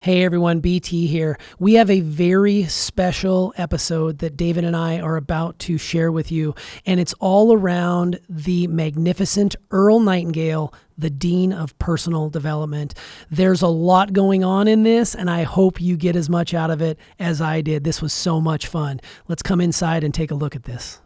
Hey everyone, BT here. We have a very special episode that David and I are about to share with you, and it's all around the magnificent Earl Nightingale, the Dean of Personal Development. There's a lot going on in this, and I hope you get as much out of it as I did. This was so much fun. Let's come inside and take a look at this.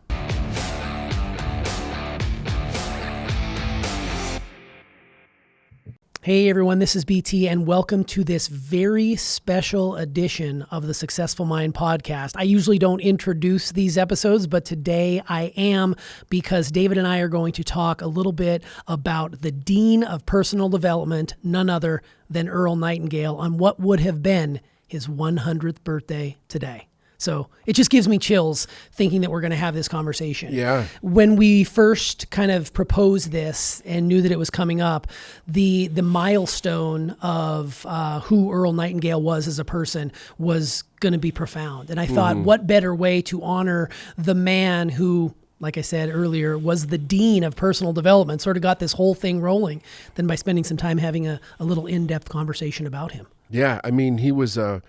Hey everyone, this is BT and welcome to this very special edition of the Successful Mind podcast. I usually don't introduce these episodes, but today I am, because David and I are going to talk a little bit about the Dean of Personal Development, none other than Earl Nightingale, on what would have been his 100th birthday today. So it just gives me chills thinking that we're going to have this conversation. Yeah. When we first kind of proposed this and knew that it was coming up, the milestone of who Earl Nightingale was as a person was going to be profound. And I thought, what better way to honor the man who, like I said earlier, was the Dean of Personal Development, sort of got this whole thing rolling, than by spending some time having a little in-depth conversation about him. Yeah, I mean, he was a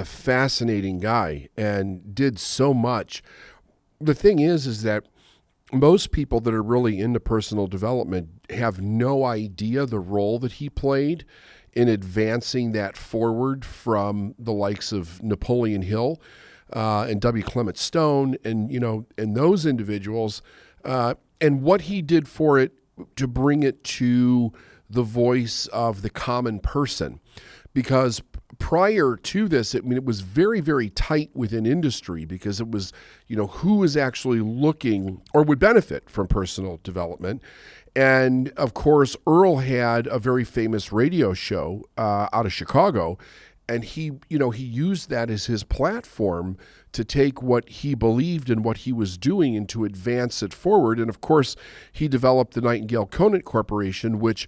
fascinating guy and did so much. The thing is that most people that are really into personal development have no idea the role that he played in advancing that forward from the likes of Napoleon Hill and W. Clement Stone and those individuals and what he did for it to bring it to the voice of the common person. Because prior to this, it was very, very tight within industry, because it was, who is actually looking or would benefit from personal development. And of course, Earl had a very famous radio show out of Chicago, and he used that as his platform to take what he believed and what he was doing and to advance it forward. And of course, he developed the Nightingale Conant Corporation, which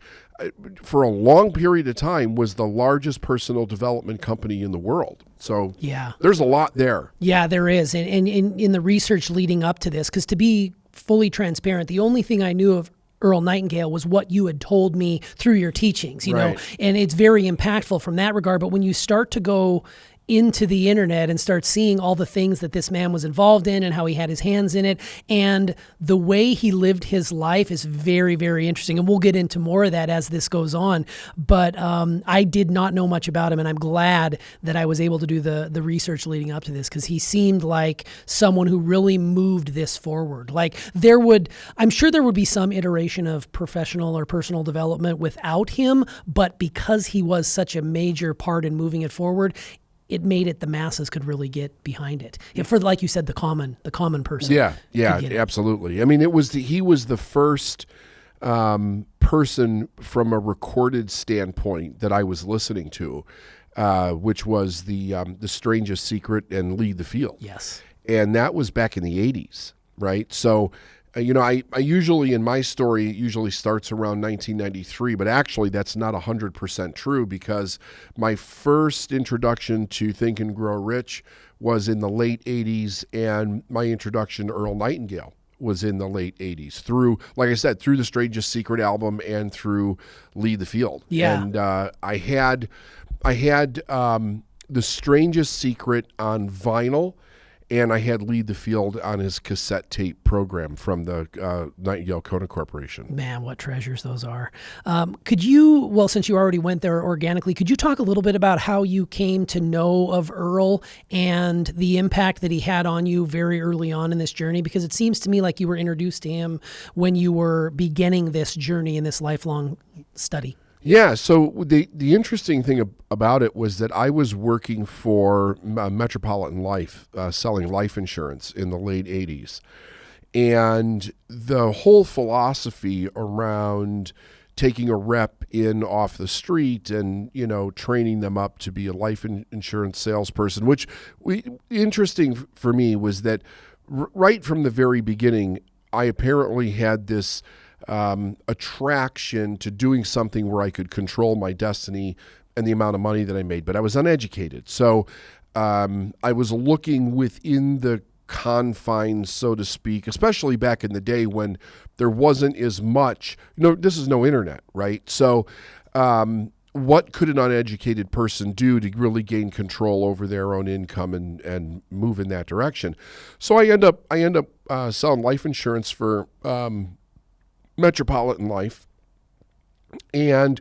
for a long period of time was the largest personal development company in the world. So yeah, there's a lot there. Yeah, there is. And in the research leading up to this, because to be fully transparent, the only thing I knew of Earl Nightingale was what you had told me through your teachings, know, and it's very impactful from that regard. But when you start to go into the internet and start seeing all the things that this man was involved in and how he had his hands in it, and the way he lived his life is very, very interesting. And we'll get into more of that as this goes on. But I did not know much about him, and I'm glad that I was able to do the research leading up to this, because he seemed like someone who really moved this forward. Like I'm sure there would be some iteration of professional or personal development without him, but because he was such a major part in moving it forward, it made it the masses could really get behind it. For, like you said, the common person. Yeah, absolutely. I mean, he was the first person from a recorded standpoint that I was listening to, which was the Strangest Secret and Lead the Field. Yes, and that was back in the 80s, right? So. I usually, in my story, it usually starts around 1993, but actually that's not 100% true, because my first introduction to Think and Grow Rich was in the late 80s, and my introduction to Earl Nightingale was in the late 80s through, like I said, through the Strangest Secret album and through Lead the Field. Yeah. And I had the Strangest Secret on vinyl, and I had Lead the Field on his cassette tape program from the Nightingale Conant Corporation. Man, what treasures those are. Could you, since you already went there organically, could you talk a little bit about how you came to know of Earl and the impact that he had on you very early on in this journey? Because it seems to me like you were introduced to him when you were beginning this journey in this lifelong study. Yeah, so the interesting thing about it was that I was working for Metropolitan Life, selling life insurance in the late 80s. And the whole philosophy around taking a rep in off the street and, training them up to be a life insurance salesperson, which interesting for me was that right from the very beginning, I apparently had this attraction to doing something where I could control my destiny and the amount of money that I made, but I was uneducated. So I was looking within the confines, so to speak, especially back in the day when there wasn't as much, this is no internet, right? So what could an uneducated person do to really gain control over their own income and move in that direction? So I end up selling life insurance for Metropolitan Life, and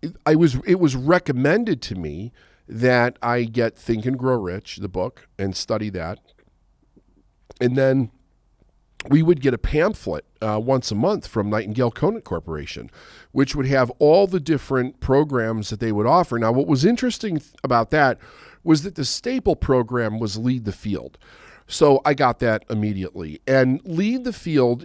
it was recommended to me that I get Think and Grow Rich, the book, and study that, and then we would get a pamphlet once a month from Nightingale Conant Corporation, which would have all the different programs that they would offer. Now, what was interesting about that was that the staple program was Lead the Field. So I got that immediately. And Lead the Field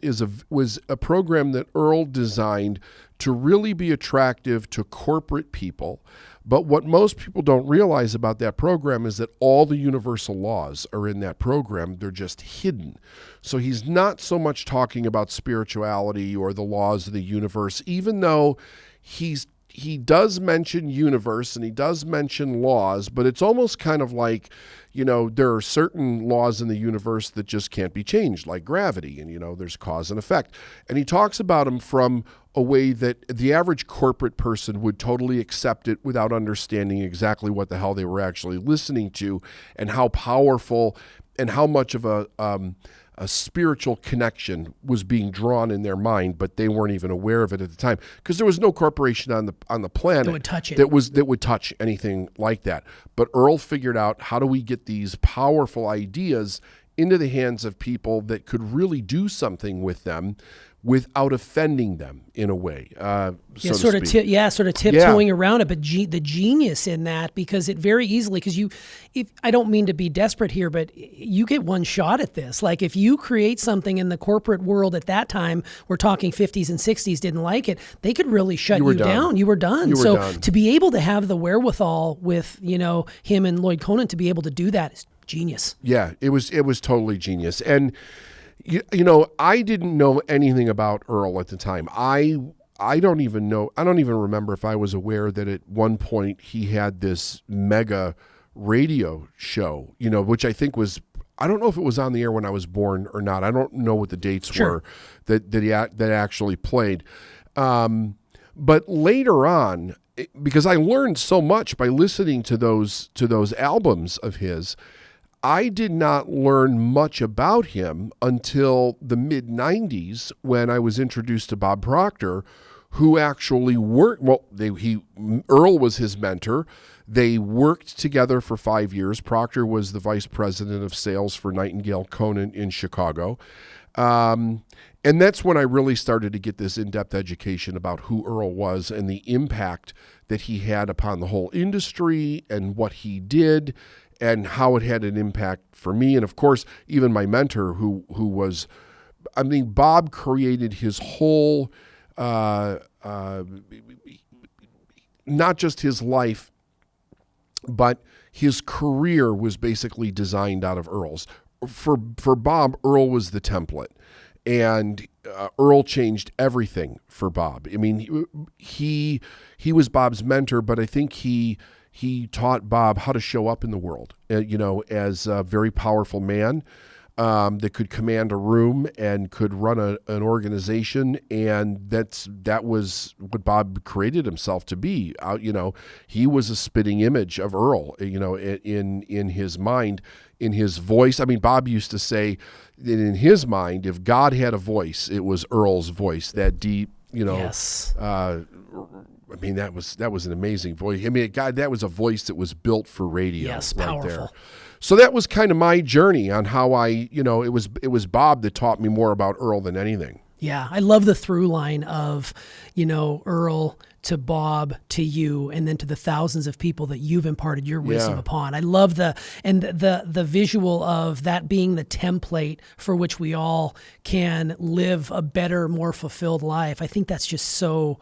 was a program that Earl designed to really be attractive to corporate people. But what most people don't realize about that program is that all the universal laws are in that program. They're just hidden. So he's not so much talking about spirituality or the laws of the universe, even though he does mention universe and he does mention laws, but it's almost kind of like, there are certain laws in the universe that just can't be changed, like gravity, and, there's cause and effect. And he talks about them from a way that the average corporate person would totally accept it without understanding exactly what the hell they were actually listening to and how powerful and how much of a spiritual connection was being drawn in their mind, but they weren't even aware of it at the time because there was no corporation on the planet that would touch it. that would touch anything like that. But Earl figured out, how do we get these powerful ideas into the hands of people that could really do something with them without offending them in a way, sort of tiptoeing around it. But the genius in that, because it very easily, I don't mean to be desperate here, but you get one shot at this. Like if you create something in the corporate world at that time, we're talking 50s and 60s, didn't like it, they could really shut you down. You were done. To be able to have the wherewithal with, him and Lloyd Conant to be able to do that is genius. Yeah, it was totally genius. And I didn't know anything about Earl at the time. I don't even remember if I was aware that at one point he had this mega radio show, which I think was, I don't know if it was on the air when I was born or not. I don't know what the dates were that actually played. But later on, because I learned so much by listening to those albums of his, I did not learn much about him until the mid-90s when I was introduced to Bob Proctor, who actually worked, Earl was his mentor. They worked together for 5 years. Proctor was the vice president of sales for Nightingale Conant in Chicago. And that's when I really started to get this in-depth education about who Earl was and the impact that he had upon the whole industry and what he did and how it had an impact for me. And of course, even my mentor who was, Bob created his whole, not just his life, but his career was basically designed out of Earl's. For Bob, Earl was the template. And Earl changed everything for Bob. He was Bob's mentor, but I think he taught Bob how to show up in the world, as a very powerful man that could command a room and could run an organization. And that was what Bob created himself to be. He was a spitting image of Earl, in his mind, in his voice. Bob used to say that in his mind, if God had a voice, it was Earl's voice, that deep, Yes. That was an amazing voice. That was a voice that was built for radio. Yes, right powerful. there. So that was kind of my journey on how it was Bob that taught me more about Earl than anything. Yeah, I love the through line of, Earl to Bob to you, and then to the thousands of people that you've imparted your wisdom upon. I love the visual of that being the template for which we all can live a better, more fulfilled life. I think that's just so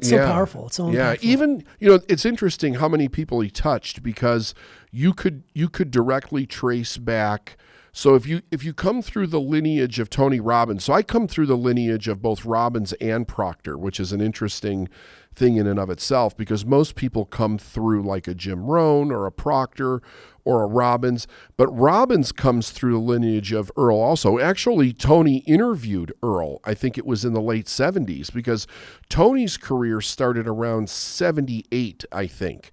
powerful. It's so impactful. Yeah, even it's interesting how many people he touched, because you could directly trace back So if you come through the lineage of Tony Robbins, so I come through the lineage of both Robbins and Proctor, which is an interesting thing in and of itself, because most people come through like a Jim Rohn or a Proctor or a Robbins, but Robbins comes through the lineage of Earl also. Actually, Tony interviewed Earl, I think it was in the late 70s, because Tony's career started around 78, I think.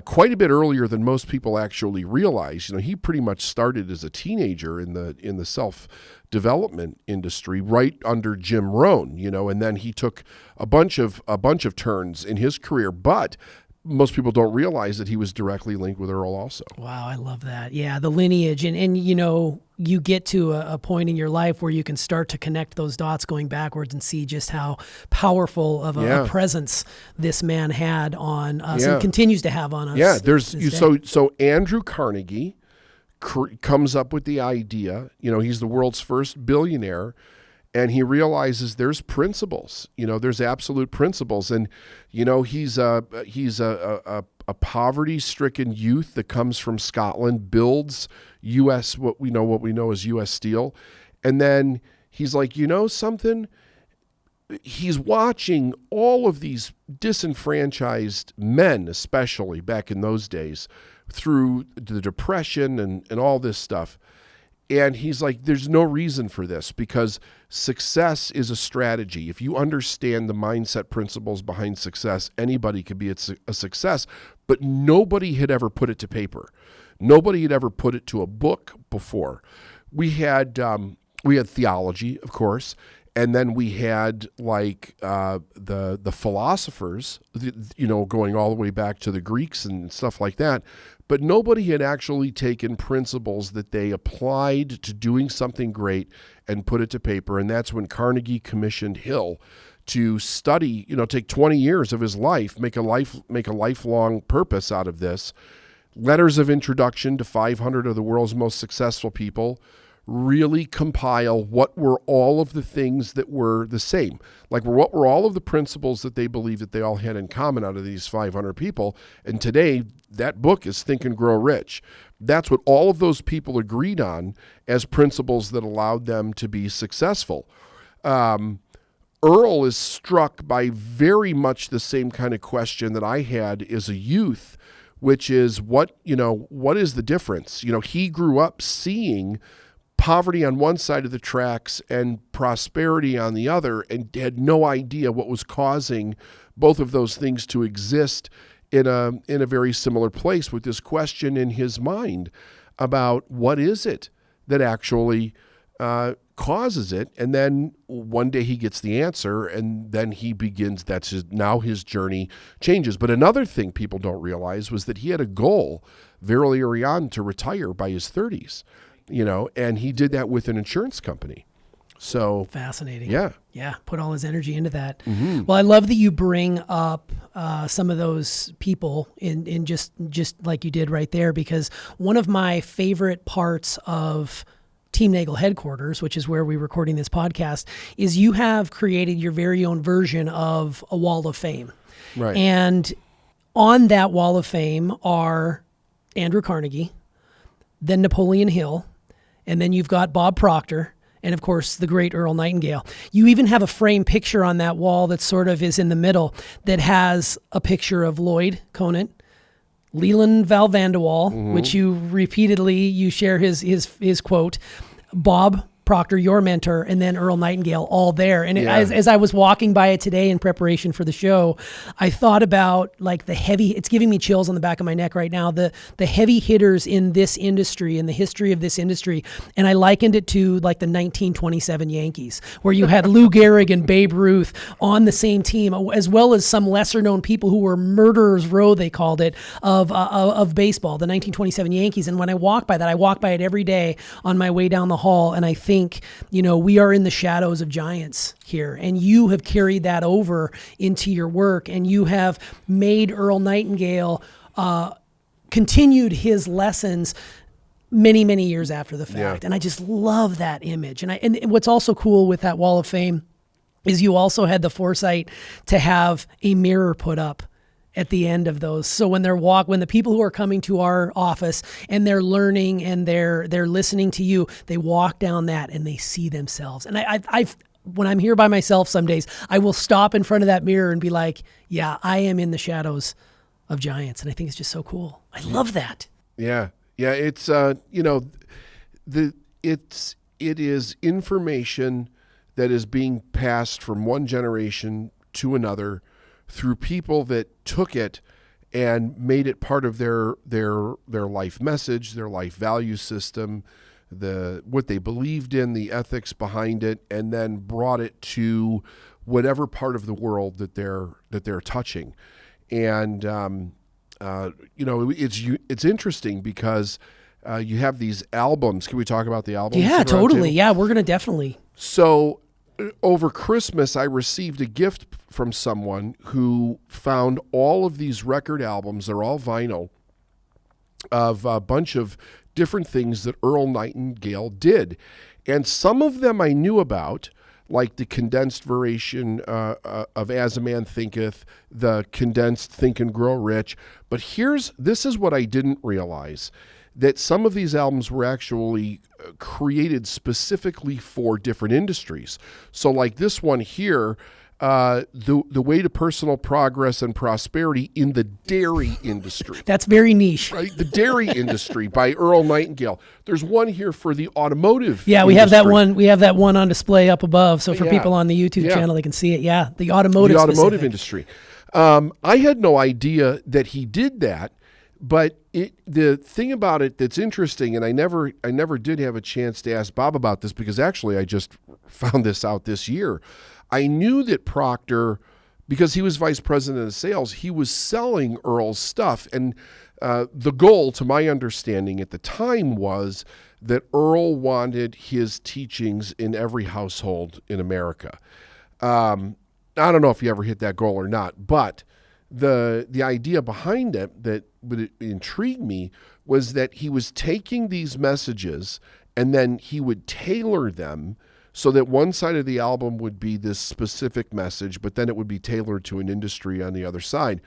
Quite a bit earlier than most people actually realize. He pretty much started as a teenager in the self-development industry, right under Jim Rohn. And then he took a bunch of turns in his career, but most people don't realize that he was directly linked with Earl also. Wow, I love that. Yeah, the lineage. And you get to a point in your life where you can start to connect those dots going backwards and see just how powerful of a presence this man had on us and continues to have on us. Yeah, so Andrew Carnegie comes up with the idea. He's the world's first billionaire. And he realizes there's principles, there's absolute principles. And, he's a poverty-stricken youth that comes from Scotland, builds what we know as U.S. Steel. And then he's like, something? He's watching all of these disenfranchised men, especially back in those days, through the Depression and all this stuff. And he's like, there's no reason for this, because success is a strategy. If you understand the mindset principles behind success, anybody could be a success, but nobody had ever put it to paper. Nobody had ever put it to a book before. We had theology, of course, and then we had like the philosophers, going all the way back to the Greeks and stuff like that. But nobody had actually taken principles that they applied to doing something great and put it to paper. And that's when Carnegie commissioned Hill to study, take 20 years of his life, make a lifelong purpose out of this. Letters of introduction to 500 of the world's most successful people, really compile what were all of the things that were the same. Like, what were all of the principles that they believed that they all had in common out of these 500 people. And today, that book is Think and Grow Rich. That's what all of those people agreed on as principles that allowed them to be successful. Earl is struck by very much the same kind of question that I had as a youth, which is what is the difference? He grew up seeing poverty on one side of the tracks and prosperity on the other, and had no idea what was causing both of those things to exist in a very similar place, with this question in his mind about what is it that actually causes it. And then one day he gets the answer, and then he begins, now his journey changes. But another thing people don't realize was that he had a goal very early on to retire by his 30s. And he did that with an insurance company. So fascinating. Yeah. Put all his energy into that. Mm-hmm. Well, I love that you bring up some of those people in just like you did right there, because one of my favorite parts of Team Nagel headquarters, which is where we're recording this podcast, is you have created your very own version of a wall of fame. Right. And on that wall of fame are Andrew Carnegie, then Napoleon Hill, and then you've got Bob Proctor, and of course the great Earl Nightingale. You even have a frame picture on that wall that sort of is in the middle that has a picture of Lloyd Conant, Leland Val Vanderwall, which you share his quote, Bob Proctor, your mentor, and then Earl Nightingale, all there. And as I was walking by it today in preparation for the show, I thought about like it's giving me chills on the back of my neck right now, the heavy hitters in this industry, in the history of this industry. And I likened it to like the 1927 Yankees, where you had Lou Gehrig and Babe Ruth on the same team, as well as some lesser known people who were murderers row, they called it, of baseball, the 1927 Yankees. And when I walk by that, I walk by it every day on my way down the hall, and I think, we are in the shadows of giants here, and you have carried that over into your work, and you have made Earl Nightingale continued his lessons many, many years after the fact. Yeah. And I just love that image. And what's also cool with that wall of fame is you also had the foresight to have a mirror put up at the end of those. So when when the people who are coming to our office and they're learning and they're listening to you, they walk down that and they see themselves. And I've when I'm here by myself some days, I will stop in front of that mirror and be like, yeah, I am in the shadows of giants. And I think it's just so cool. I love that. Yeah. Yeah. It's, it is information that is being passed from one generation to another through people that took it and made it part of their life message, their life value system, what they believed in, the ethics behind it, and then brought it to whatever part of the world that they're touching. And it's interesting because you have these albums. Can we talk about the albums? Yeah, totally. Yeah, we're gonna definitely. So over Christmas, I received a gift from someone who found all of these record albums. They're all vinyl of a bunch of different things that Earl Nightingale did. And some of them I knew about, like the condensed version of As a Man Thinketh, the condensed Think and Grow Rich. But this is what I didn't realize, that some of these albums were actually created specifically for different industries. So like this one here, the way to personal progress and prosperity in the dairy industry. That's very niche. Right? The dairy industry by Earl Nightingale. There's one here for the automotive industry. We have that one. We have that one on display up above. So for people on the YouTube channel, they can see it. Yeah, the automotive industry. I had no idea that he did that. But the thing about it that's interesting, and I never did have a chance to ask Bob about this because actually I just found this out this year. I knew that Proctor, because he was vice president of sales, he was selling Earl's stuff. And the goal, to my understanding at the time, was that Earl wanted his teachings in every household in America. I don't know if he ever hit that goal or not, but the idea behind it that would intrigue me was that he was taking these messages and then he would tailor them so that one side of the album would be this specific message, but then it would be tailored to an industry on the other side.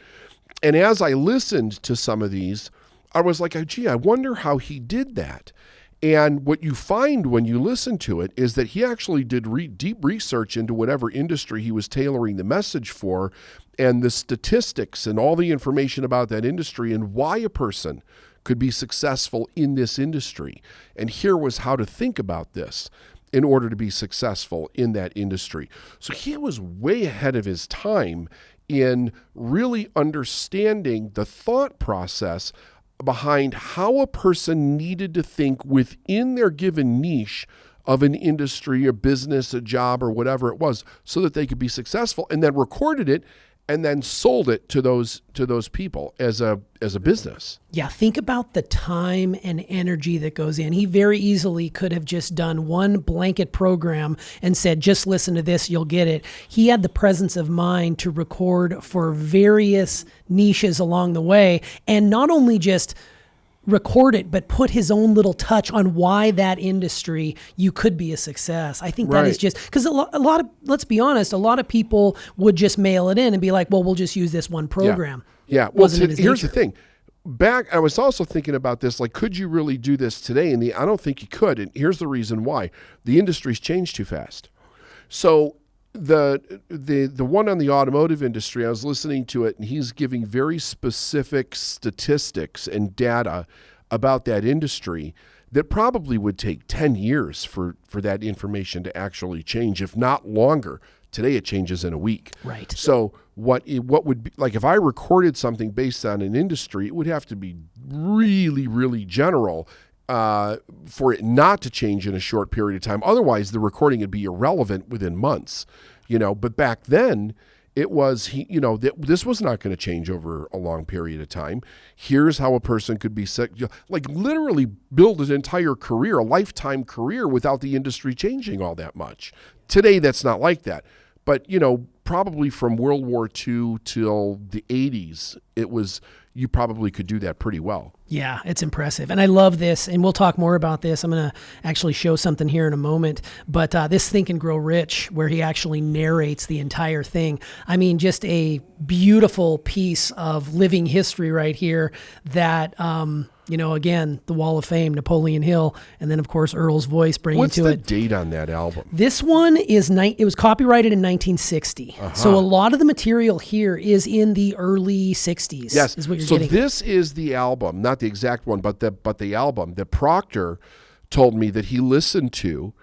And as I listened to some of these, I was like, oh, gee, I wonder how he did that. And what you find when you listen to it is that he actually did deep research into whatever industry he was tailoring the message for, and the statistics and all the information about that industry and why a person could be successful in this industry. And here was how to think about this in order to be successful in that industry. So he was way ahead of his time in really understanding the thought process behind how a person needed to think within their given niche of an industry, a business, a job, or whatever it was, so that they could be successful, and then recorded it and then sold it to those people as a business. Yeah, think about the time and energy that goes in. He very easily could have just done one blanket program and said, just listen to this, you'll get it. He had the presence of mind to record for various niches along the way, and not only just record it, but put his own little touch on why that industry you could be a success. I think that is just because a lot of, let's be honest, a lot of people would just mail it in and be like, well, we'll just use this one program. Yeah. Well, here's the thing. I was also thinking about this, like, could you really do this today? And I don't think you could. And here's the reason why. The industry's changed too fast. So the one on the automotive industry, I was listening to it, and he's giving very specific statistics and data about that industry that probably would take 10 years for that information to actually change, if not longer. Today it changes in a week. Right. So what would be, like, if I recorded something based on an industry, it would have to be really, really general for it not to change in a short period of time. Otherwise, the recording would be irrelevant within months, But back then, it was this was not going to change over a long period of time. Here's how a person could be like literally build an entire career, a lifetime career, without the industry changing all that much. Today, that's not like that. But probably from World War II till the 80s, you probably could do that pretty well. Yeah, it's impressive. And I love this, and we'll talk more about this. I'm going to actually show something here in a moment. But this Think and Grow Rich, where he actually narrates the entire thing. I mean, just a beautiful piece of living history right here that, again, the Wall of Fame, Napoleon Hill, and then, of course, Earl's voice bringing What's to the it. date on that album? This one it was copyrighted in 1960. Uh-huh. So a lot of the material here is in the early 60s. Yes. Is what you're so getting. This is the album, not the exact one, but the album that Proctor told me that he listened to,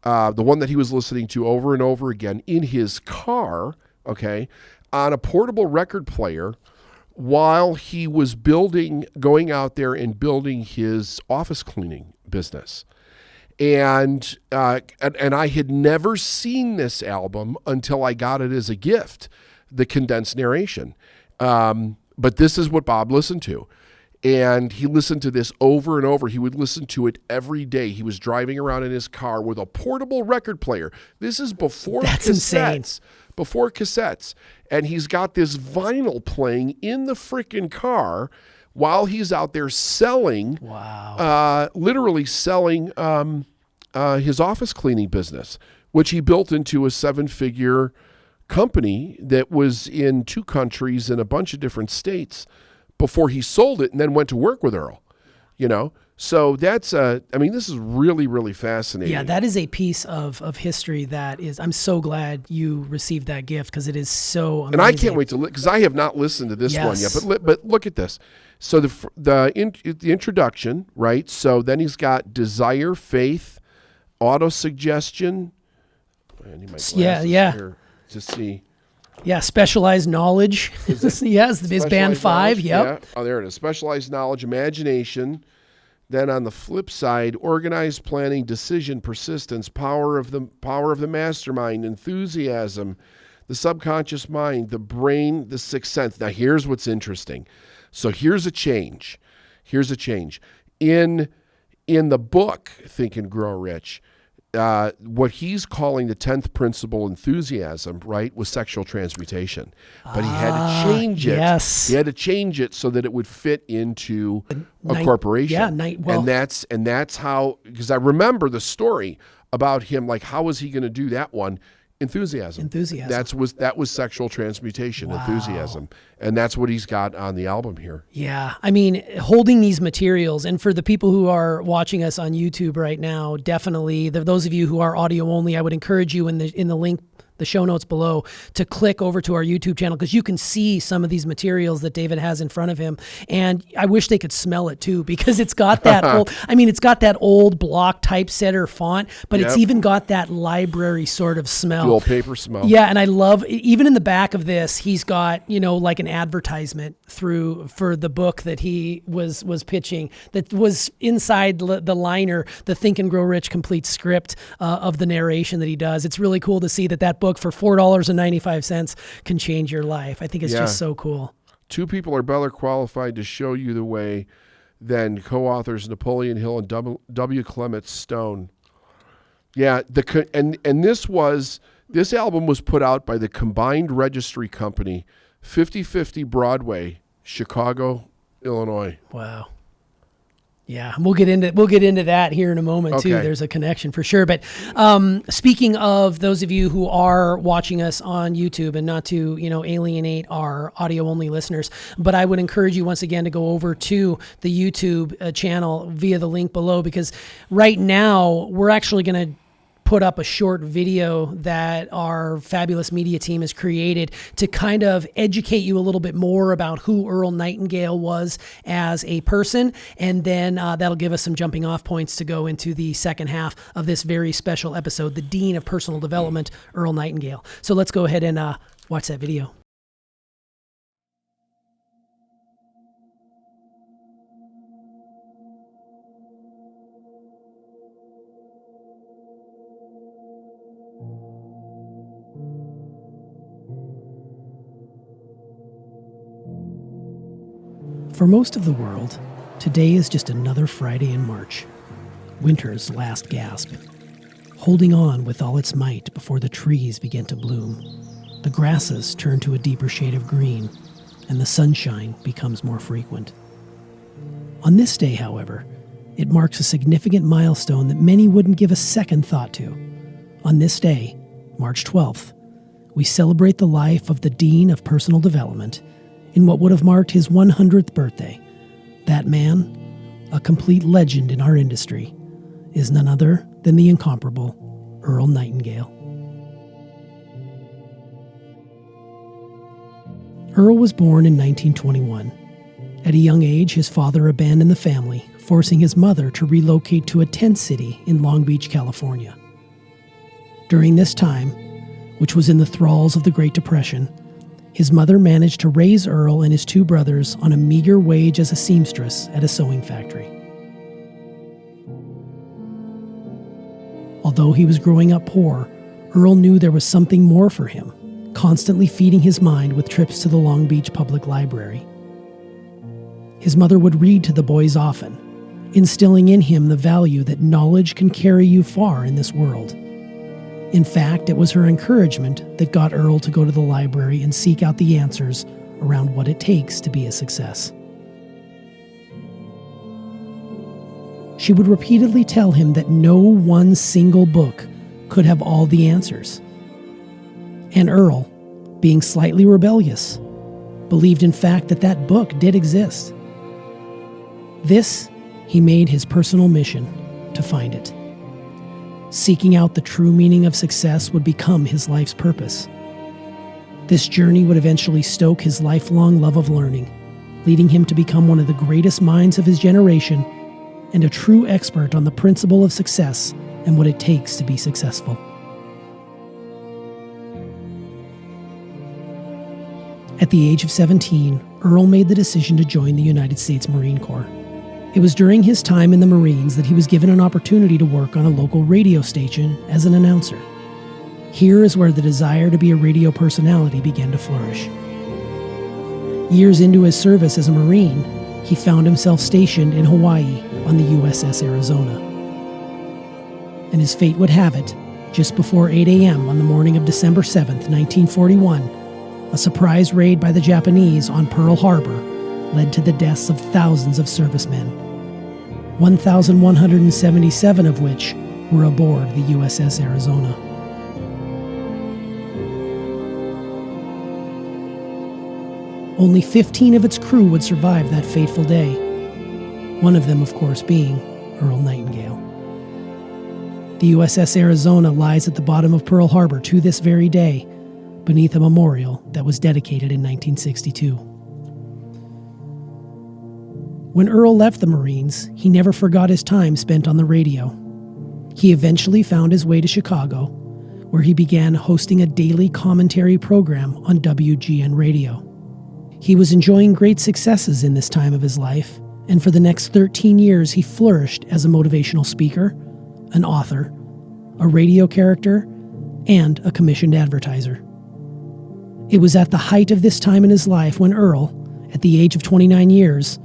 the one that he was listening to over and over again in his car, okay, on a portable record player while he was going out there and building his office cleaning business. And I had never seen this album until I got it as a gift, the condensed narration. But this is what Bob listened to. And he listened to this over and over. He would listen to it every day. He was driving around in his car with a portable record player. This is before That's cassettes. insane. Before cassettes. And he's got this vinyl playing in the freaking car while he's out there selling, literally selling his office cleaning business, which he built into a 7-figure company that was in 2 countries and a bunch of different states before he sold it and then went to work with Earl, So that's, this is really, really fascinating. Yeah, that is a piece of history that is, I'm so glad you received that gift because it is so amazing. And I can't wait to, because I have not listened to this one yet, but look at this. So the introduction, right? So then he's got desire, faith, auto-suggestion. I need my glasses here to see. Yeah, specialized knowledge. Yes, is band 5. Yep. Yeah. Oh, there it is. Specialized knowledge, imagination. Then on the flip side, organized planning, decision, persistence, power of the mastermind, enthusiasm, the subconscious mind, the brain, the sixth sense. Now here's what's interesting. So here's a change. In the book, Think and Grow Rich, what he's calling the 10th principle, enthusiasm, right, was sexual transmutation. But he had to change it. Yes. He had to change it so that it would fit into a corporation. Yeah, and that's how, because I remember the story about him, like, how was he going to do that one? Enthusiasm. That was sexual transmutation, enthusiasm. And that's what he's got on the album here. Yeah. I mean, holding these materials, and for the people who are watching us on YouTube right now, definitely, those of you who are audio only, I would encourage you in the link, the show notes below, to click over to our YouTube channel because you can see some of these materials that David has in front of him. And I wish they could smell it too, because it's got that it's got that old block typesetter font, but it's even got that library sort of smell. The old paper smell. Yeah, and I love, even in the back of this, he's got, like an advertisement for the book that he was pitching that was inside the liner, the Think and Grow Rich complete script of the narration that he does. It's really cool to see that book for $4.95 can change your life. I think it's just so cool. 2 people are better qualified to show you the way than co-authors Napoleon Hill and W. Clement Stone. Yeah, this album was put out by the Combined Registry Company, 5050 Broadway, Chicago, Illinois. Wow. Yeah, we'll get into that here in a moment too. There's a connection for sure. But speaking of those of you who are watching us on YouTube, and not to alienate our audio only listeners, but I would encourage you once again to go over to the YouTube channel via the link below, because right now we're actually going to put up a short video that our fabulous media team has created to kind of educate you a little bit more about who Earl Nightingale was as a person. And then that'll give us some jumping off points to go into the second half of this very special episode, the Dean of Personal Development, Earl Nightingale. So let's go ahead and watch that video. For most of the world, today is just another Friday in March, winter's last gasp, holding on with all its might before the trees begin to bloom. the grasses turn to a deeper shade of green, and the sunshine becomes more frequent. On this day, however, it marks a significant milestone that many wouldn't give a second thought to. On this day, March 12th, we celebrate the life of the Dean of Personal Development in what would have marked his 100th birthday. That man, a complete legend in our industry, is none other than the incomparable Earl Nightingale. Earl was born in 1921. At a young age, his father abandoned the family, forcing his mother to relocate to a tent city in Long Beach, California. During this time, which was in the thralls of the Great Depression, his mother managed to raise Earl and his two brothers on a meager wage as a seamstress at a sewing factory. Although he was growing up poor, Earl knew there was something more for him, constantly feeding his mind with trips to the Long Beach Public Library. His mother would read to the boys often, instilling in him the value that knowledge can carry you far in this world. In fact, it was her encouragement that got Earl to go to the library and seek out the answers around what it takes to be a success. She would repeatedly tell him that no one single book could have all the answers. And Earl, being slightly rebellious, believed in fact that that book did exist. This he made his personal mission to find it. Seeking out the true meaning of success would become his life's purpose. This journey would eventually stoke his lifelong love of learning, leading him to become one of the greatest minds of his generation and a true expert on the principle of success and what it takes to be successful. At the age of 17, Earl made the decision to join the United States Marine Corps. It was during his time in the Marines that he was given an opportunity to work on a local radio station as an announcer. Here is where the desire to be a radio personality began to flourish. Years into his service as a Marine, he found himself stationed in Hawaii on the USS Arizona. And his fate would have it, just before 8 a.m. on the morning of December 7th, 1941, a surprise raid by the Japanese on Pearl Harbor led to the deaths of thousands of servicemen, 1,177 of which were aboard the USS Arizona. Only 15 of its crew would survive that fateful day, one of them, of course, being Earl Nightingale. The USS Arizona lies at the bottom of Pearl Harbor to this very day, beneath a memorial that was dedicated in 1962. When Earl left the Marines, he never forgot his time spent on the radio. He eventually found his way to Chicago, where he began hosting a daily commentary program on WGN Radio. He was enjoying great successes in this time of his life, and for the next 13 years he flourished as a motivational speaker, an author, a radio character, and a commissioned advertiser. It was at the height of this time in his life when Earl, at the age of 29 years,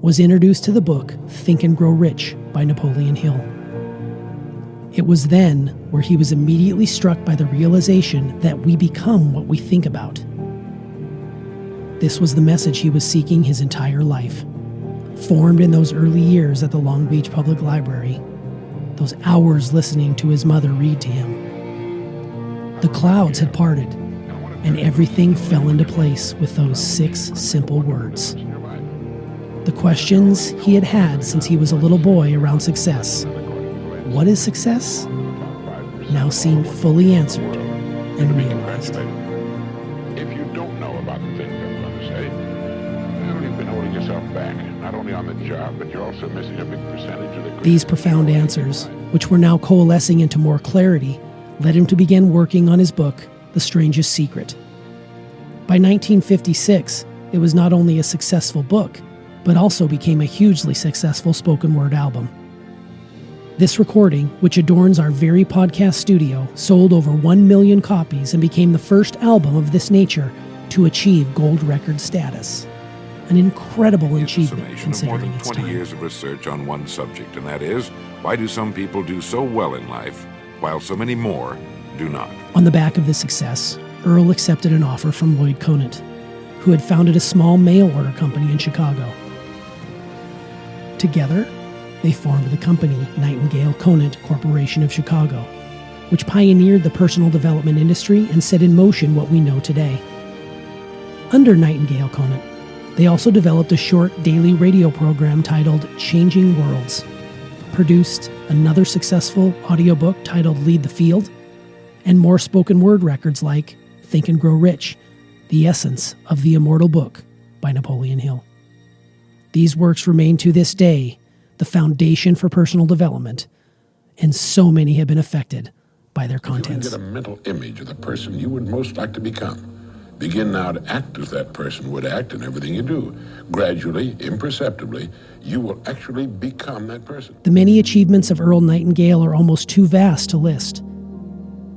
was introduced to the book Think and Grow Rich by Napoleon Hill. It was then where he was immediately struck by the realization that we become what we think about. This was the message he was seeking his entire life, formed in those early years at the Long Beach Public Library, those hours listening to his mother read to him. The clouds had parted, and everything fell into place with those 6 simple words. The questions he had had since he was a little boy around success, what is success, now seemed fully answered and realized. If you don't know about the things I'm going to say, you've been holding yourself back, not only on the job, but you're also missing a big percentage of the... These profound answers, which were now coalescing into more clarity, led him to begin working on his book, The Strangest Secret. By 1956, it was not only a successful book, but also became a hugely successful spoken word album. This recording, which adorns our very podcast studio, sold over 1 million copies and became the first album of this nature to achieve gold record status. An incredible achievement considering its time. More than 20 years of research on one subject, and that is, why do some people do so well in life, while so many more do not? On the back of this success, Earl accepted an offer from Lloyd Conant, who had founded a small mail order company in Chicago. Together, they formed the company Nightingale Conant Corporation of Chicago, which pioneered the personal development industry and set in motion what we know today. Under Nightingale Conant, they also developed a short daily radio program titled Changing Worlds, produced another successful audiobook titled Lead the Field, and more spoken word records like Think and Grow Rich, The Essence of the Immortal Book by Napoleon Hill. These works remain to this day the foundation for personal development, and so many have been affected by their contents. You can get a mental image of the person you would most like to become. Begin now to act as that person would act in everything you do. Gradually, imperceptibly, you will actually become that person. The many achievements of Earl Nightingale are almost too vast to list.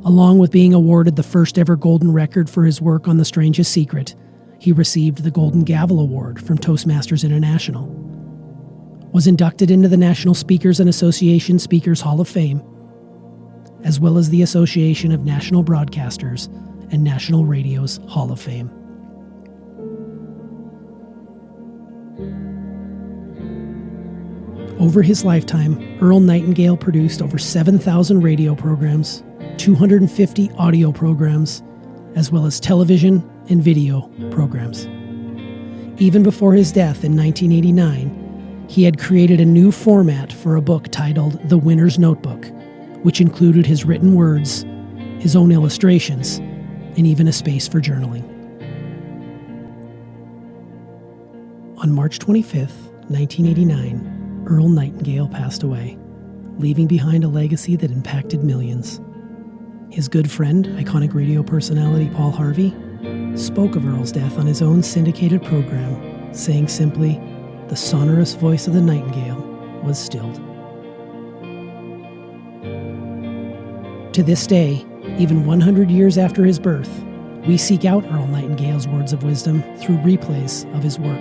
Along with being awarded the first ever Golden Record for his work on The Strangest Secret, he received the Golden Gavel Award from Toastmasters International, was inducted into the National Speakers and Association Speakers Hall of Fame, as well as the Association of National Broadcasters and National Radio's Hall of Fame. Over his lifetime, Earl Nightingale produced over 7,000 radio programs, 250 audio programs, as well as television and video programs. Even before his death in 1989, he had created a new format for a book titled The Winner's Notebook, which included his written words, his own illustrations, and even a space for journaling. On March 25th, 1989, Earl Nightingale passed away, leaving behind a legacy that impacted millions. His good friend, iconic radio personality Paul Harvey, spoke of Earl's death on his own syndicated program, saying simply, "The sonorous voice of the nightingale was stilled." To this day, even 100 years after his birth, we seek out Earl Nightingale's words of wisdom through replays of his work.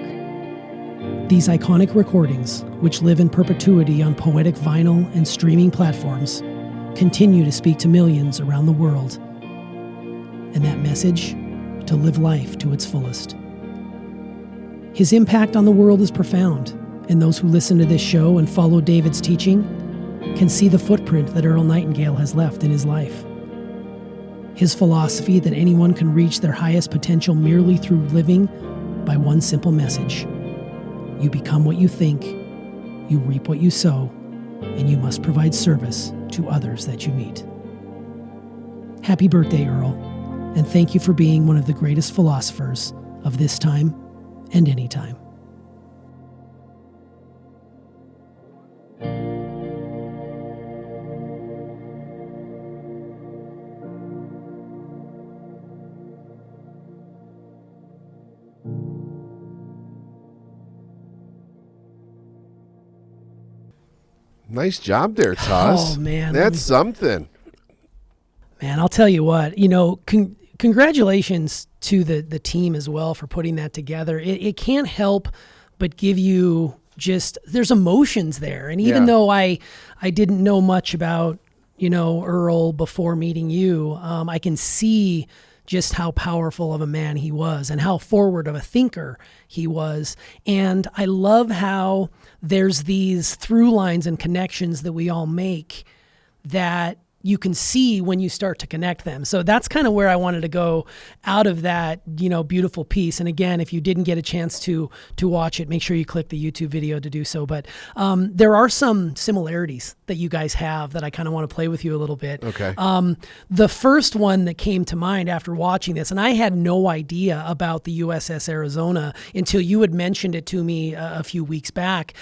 These iconic recordings, which live in perpetuity on poetic vinyl and streaming platforms, continue to speak to millions around the world. And that message, to live life to its fullest. His impact on the world is profound, and those who listen to this show and follow David's teaching can see the footprint that Earl Nightingale has left in his life. His philosophy that anyone can reach their highest potential merely through living by one simple message: you become what you think, you reap what you sow, and you must provide service to others that you meet. Happy birthday, Earl, and thank you for being one of the greatest philosophers of this time and any time. Nice job there, Tuss. Oh, man. That's something. Man, I'll tell you what, congratulations to the team as well for putting that together. It can't help but give you there's emotions there. And even though I didn't know much about, Earl before meeting you, I can see just how powerful of a man he was and how forward of a thinker he was. And I love how there's these through lines and connections that we all make that you can see when you start to connect them. So that's kind of where I wanted to go out of that, beautiful piece. And again, if you didn't get a chance to watch it, make sure you click the YouTube video to do so. But there are some similarities that you guys have that I kind of want to play with you a little bit. Okay. The first one that came to mind after watching this, and I had no idea about the USS Arizona until you had mentioned it to me a few weeks back,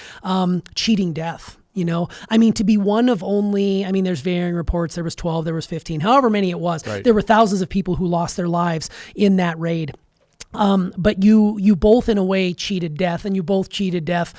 cheating death. To be one of only, there's varying reports. There was 12, there was 15, however many it was. Right. There were thousands of people who lost their lives in that raid. But you both in a way cheated death, and you both cheated death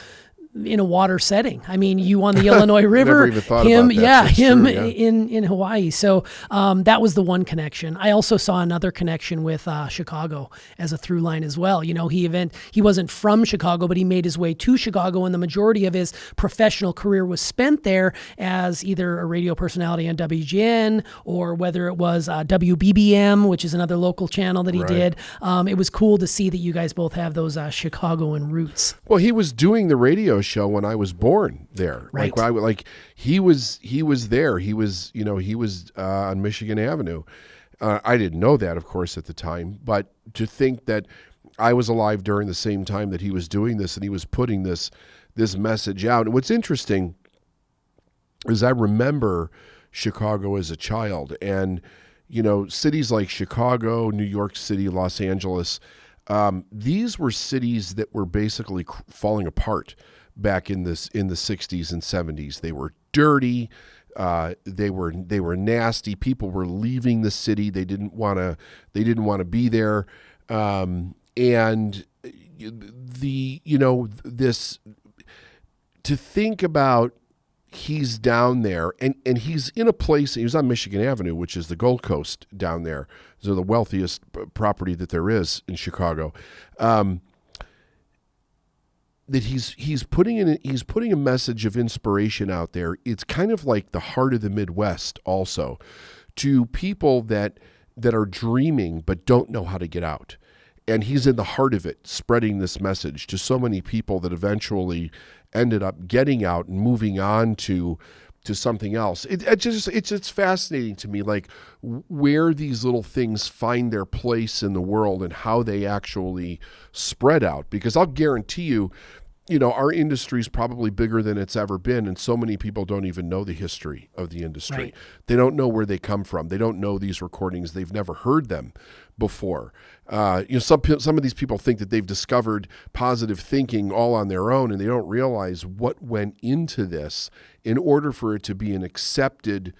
in a water setting. I mean, you on the Illinois River, Never even thought about that. That's him true, yeah. in Hawaii. So that was the one connection. I also saw another connection with Chicago as a through line as well. You know, he wasn't from Chicago, but he made his way to Chicago, and the majority of his professional career was spent there as either a radio personality on WGN or whether it was WBBM, which is another local channel that he did. It was cool to see that you guys both have those Chicagoan roots. Well, he was doing the radio show when I was born there. Right. He was there. He was on Michigan Avenue. I didn't know that, of course, at the time, but to think that I was alive during the same time that he was doing this and he was putting this message out. And what's interesting is I remember Chicago as a child, and cities like Chicago, New York City, Los Angeles, these were cities that were basically falling apart back in the 60s and 70s. They were dirty. They were nasty. People were leaving the city. They didn't want to be there. And this, to think about, he's down there and he's in a place, he was on Michigan Avenue, which is the Gold Coast down there. So the wealthiest property that there is in Chicago. That he's putting a message of inspiration out there. It's kind of like the heart of the Midwest also, to people that are dreaming but don't know how to get out. And he's in the heart of it, spreading this message to so many people that eventually ended up getting out and moving on to something else. It's fascinating to me, like where these little things find their place in the world and how they actually spread out. Because I'll guarantee you, our industry is probably bigger than it's ever been, and so many people don't even know the history of the industry. Right. They don't know where they come from. They don't know these recordings. They've never heard them before. Some of these people think that they've discovered positive thinking all on their own, and they don't realize what went into this in order for it to be an accepted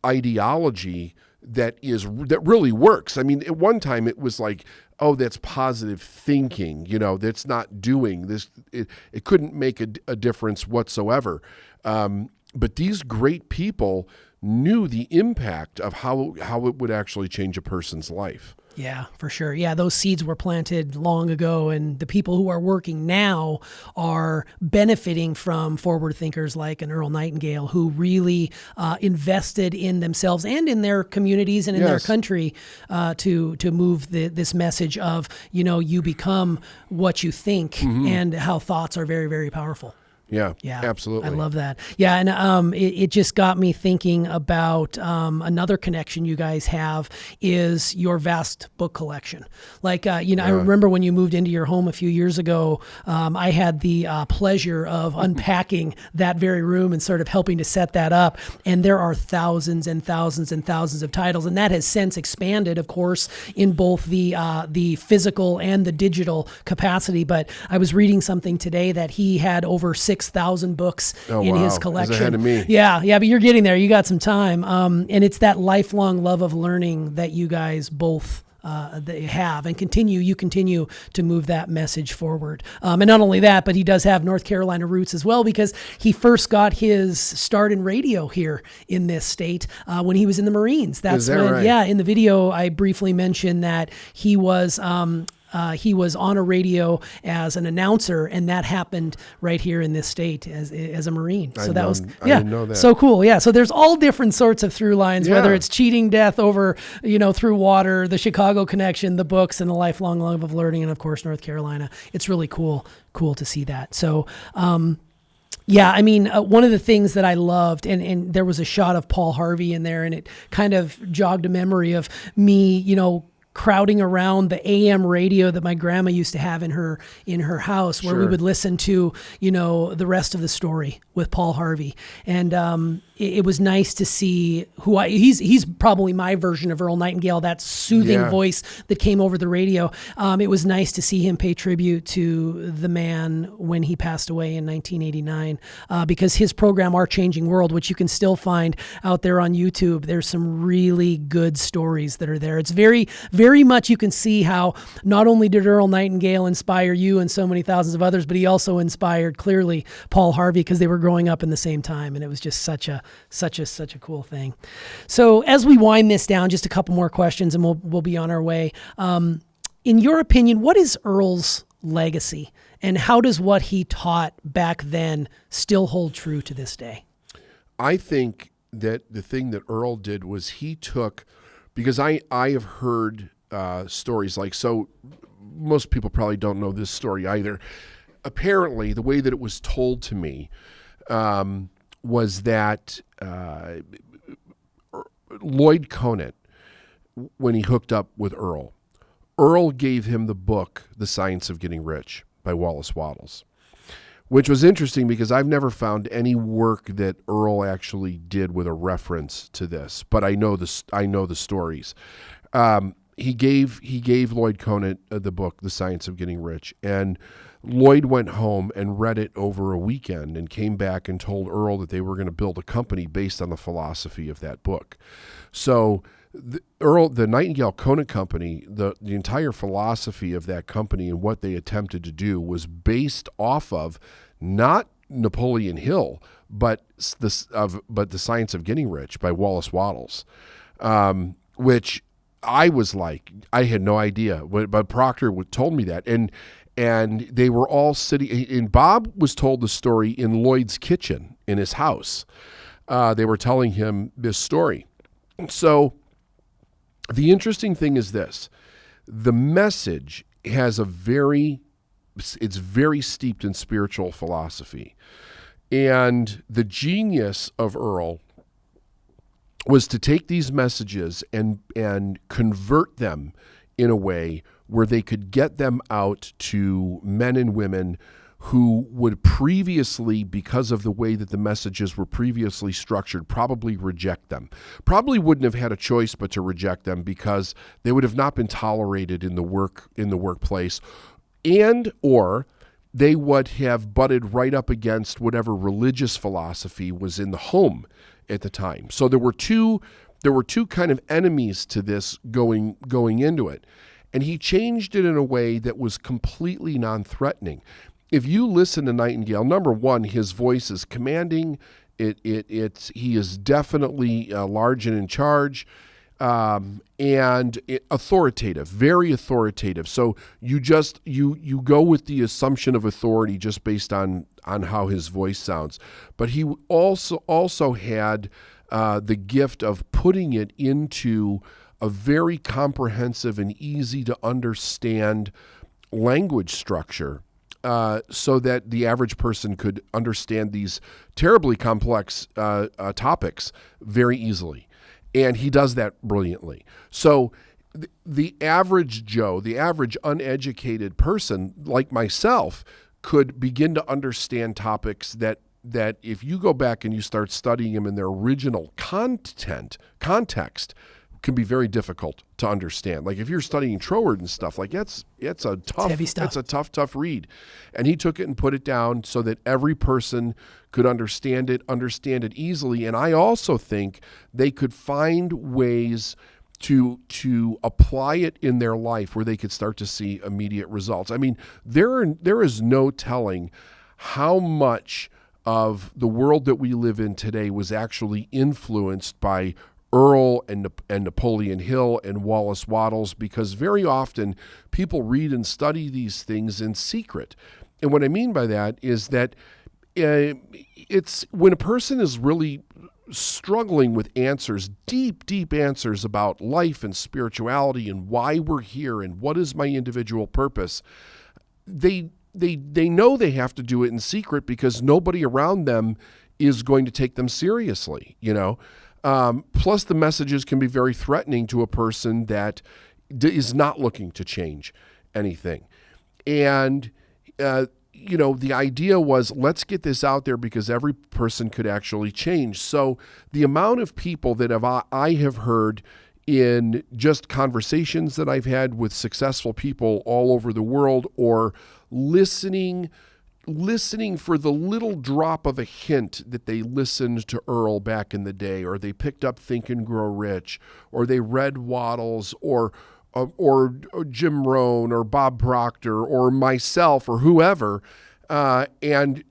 ideology that really works. I mean, at one time it was like, oh, that's positive thinking, that's not doing this. It couldn't make a difference whatsoever. But these great people knew the impact of how it would actually change a person's life. Yeah, for sure. Yeah, those seeds were planted long ago, and the people who are working now are benefiting from forward thinkers like an Earl Nightingale, who really invested in themselves and in their communities and in their country to move this message of, you become what you think, and how thoughts are very, very powerful. Yeah, Yeah, absolutely. I love that. Yeah, and it just got me thinking about another connection you guys have is your vast book collection. Like, I remember when you moved into your home a few years ago, I had the pleasure of unpacking that very room and sort of helping to set that up. And there are thousands and thousands and thousands of titles, and that has since expanded, of course, in both the physical and the digital capacity. But I was reading something today that he had over 6,000 books in his collection. He's ahead of me. Yeah, but you're getting there. You got some time. And it's that lifelong love of learning that you guys both they have and continue to move that message forward. And not only that, but he does have North Carolina roots as well, because he first got his start in radio here in this state when he was in the Marines. That's when, right? Yeah, in the video I briefly mentioned that he was on a radio as an announcer, and that happened right here in this state as a Marine. So I didn't know that. So cool. Yeah. So there's all different sorts of through lines, whether it's cheating death over, through water, the Chicago connection, the books, and the lifelong love of learning, and of course, North Carolina. It's really cool to see that. So, yeah, I mean, one of the things that I loved, and there was a shot of Paul Harvey in there, and it kind of jogged a memory of me, crowding around the AM radio that my grandma used to have in her house, where we would listen to, the rest of the story with Paul Harvey. And it was nice to see he's probably my version of Earl Nightingale, that soothing voice that came over the radio. It was nice to see him pay tribute to the man when he passed away in 1989, because his program, Our Changing World, which you can still find out there on YouTube, there's some really good stories that are there. It's very, very very much you can see how not only did Earl Nightingale inspire you and so many thousands of others, but he also inspired clearly Paul Harvey because they were growing up in the same time, and it was just such a cool thing. So as we wind this down, just a couple more questions, and we'll be on our way. In your opinion, what is Earl's legacy, and how does what he taught back then still hold true to this day? I think that the thing that Earl did was he took, because I have heard stories like, so most people probably don't know this story either. Apparently, the way that it was told to me was that Lloyd Conant, when he hooked up with Earl gave him the book, The Science of Getting Rich by Wallace Wattles, which was interesting because I've never found any work that Earl actually did with a reference to this, but I know the stories. He gave Lloyd Conant the book, The Science of Getting Rich, and Lloyd went home and read it over a weekend and came back and told Earl that they were going to build a company based on the philosophy of that book. So the Nightingale Conant Company, the entire philosophy of that company and what they attempted to do was based off of not Napoleon Hill, but the Science of Getting Rich by Wallace Wattles, which I was like, I had no idea, but Proctor told me that, and they were all sitting, and Bob was told the story in Lloyd's kitchen in his house. They were telling him this story. So the interesting thing is this: the message has it's very steeped in spiritual philosophy. And the genius of Earl was to take these messages and convert them in a way where they could get them out to men and women who would previously, because of the way that the messages were previously structured, probably reject them. Probably wouldn't have had a choice but to reject them because they would have not been tolerated in the workplace, and or they would have butted right up against whatever religious philosophy was in the home at the time. So there were two kind of enemies to this going into it. And he changed it in a way that was completely non-threatening. If you listen to Nightingale, number one, his voice is commanding. He is definitely large and in charge, and authoritative, very authoritative. So you go with the assumption of authority just based on how his voice sounds. But he also had the gift of putting it into a very comprehensive and easy to understand language structure, so that the average person could understand these terribly complex topics very easily. And he does that brilliantly. So the average Joe, the average uneducated person like myself, could begin to understand topics that if you go back and you start studying them in their original context, can be very difficult to understand. Like if you're studying Troward and stuff, like it's heavy stuff. It's a tough read. And he took it and put it down so that every person could understand it easily. And I also think they could find ways to apply it in their life where they could start to see immediate results. I mean, there is no telling how much of the world that we live in today was actually influenced by Earl and Napoleon Hill and Wallace Wattles, because very often people read and study these things in secret. And what I mean by that is that it's when a person is really struggling with answers, deep answers about life and spirituality and why we're here and what is my individual purpose, they know they have to do it in secret because nobody around them is going to take them seriously, you know. Plus, the messages can be very threatening to a person that is not looking to change anything. And, the idea was, let's get this out there because every person could actually change. So the amount of people that I have heard in just conversations that I've had with successful people all over the world, or listening for the little drop of a hint that they listened to Earl back in the day, or they picked up Think and Grow Rich, or they read Wattles, or Jim Rohn or Bob Proctor or myself or whoever, and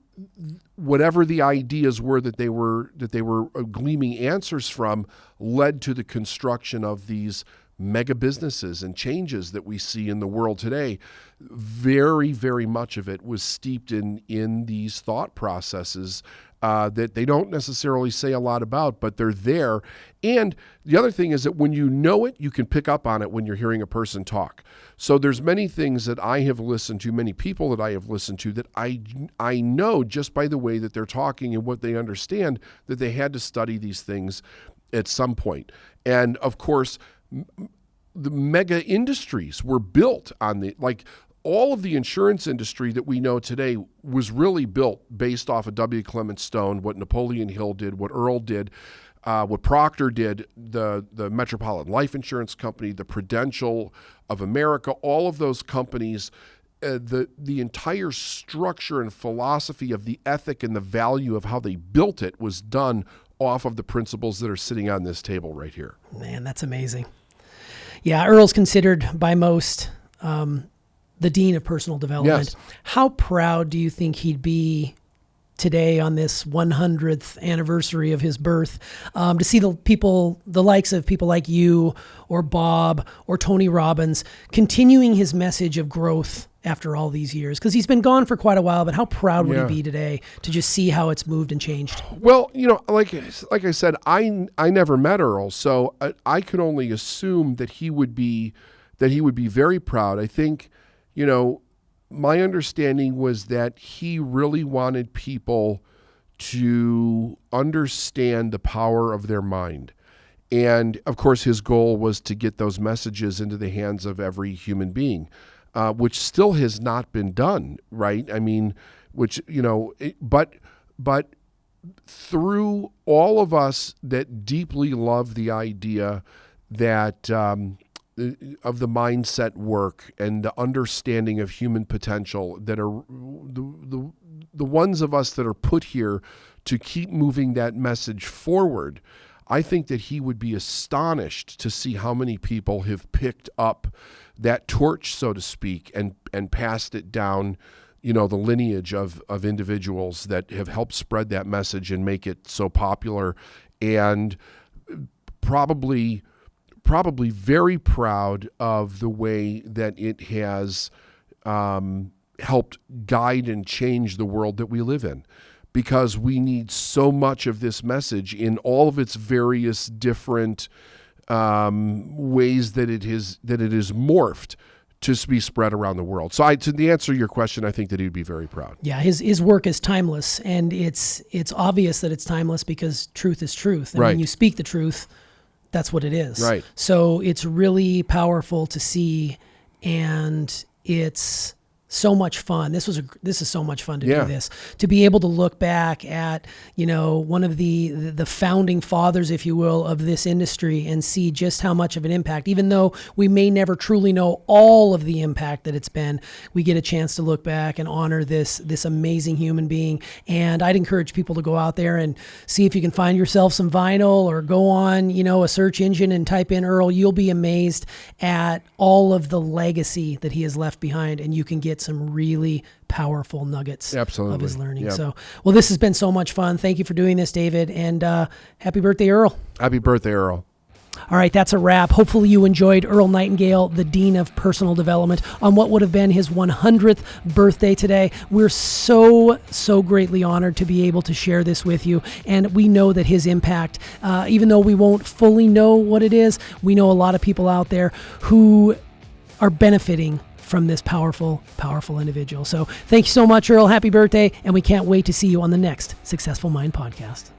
whatever the ideas were that they were gleaming answers from led to the construction of these mega businesses and changes that we see in the world today. Very, very much of it was steeped in these thought processes that they don't necessarily say a lot about, but they're there. And the other thing is that when you know it, you can pick up on it when you're hearing a person talk. So there's many things that I have listened to, many people that I have listened to, that I know just by the way that they're talking and what they understand, that they had to study these things at some point. And of course, the mega industries were built on all of the insurance industry that we know today was really built based off of W. Clement Stone, what Napoleon Hill did, what Earl did, what Proctor did, the Metropolitan Life Insurance Company, the Prudential of America, all of those companies, the entire structure and philosophy of the ethic and the value of how they built it was done off of the principles that are sitting on this table right here. Man, that's amazing. Yeah, Earl's considered by most the dean of personal development. Yes. How proud do you think he'd be today on this 100th anniversary of his birth, to see the likes of people like you or Bob or Tony Robbins continuing his message of growth after all these years? Because he's been gone for quite a while, but how proud would he be today to just see how it's moved and changed? Well, like I said, I never met Earl, so I could only assume that he would be very proud. I think, my understanding was that he really wanted people to understand the power of their mind. And of course, his goal was to get those messages into the hands of every human being, which still has not been done, right? I mean, but through all of us that deeply love the idea that of the mindset work and the understanding of human potential, that are the ones of us that are put here to keep moving that message forward, I think that he would be astonished to see how many people have picked up that torch, so to speak, and passed it down, the lineage of individuals that have helped spread that message and make it so popular, and probably very proud of the way that it has helped guide and change the world that we live in, because we need so much of this message in all of its various different ways that it is morphed to be spread around the world. So to answer your question, I think that he'd be very proud. Yeah, his work is timeless, and it's obvious that it's timeless because truth is truth. And when you speak the truth, that's what it is. Right. So it's really powerful to see, and it's so much fun. This is so much fun to do this, to be able to look back at, one of the founding fathers, if you will, of this industry, and see just how much of an impact, even though we may never truly know all of the impact that it's been, we get a chance to look back and honor this amazing human being. And I'd encourage people to go out there and see if you can find yourself some vinyl, or go on, a search engine and type in Earl. You'll be amazed at all of the legacy that he has left behind, and you can get some really powerful nuggets of his learning. Yep. So, well, this has been so much fun. Thank you for doing this, David, and happy birthday, Earl. Happy birthday, Earl. All right, that's a wrap. Hopefully you enjoyed Earl Nightingale, the Dean of Personal Development, on what would have been his 100th birthday today. We're so greatly honored to be able to share this with you, and we know that his impact, even though we won't fully know what it is, we know a lot of people out there who are benefiting from this powerful individual. So thank you so much, Earl. Happy birthday, and we can't wait to see you on the next Successful Mind podcast.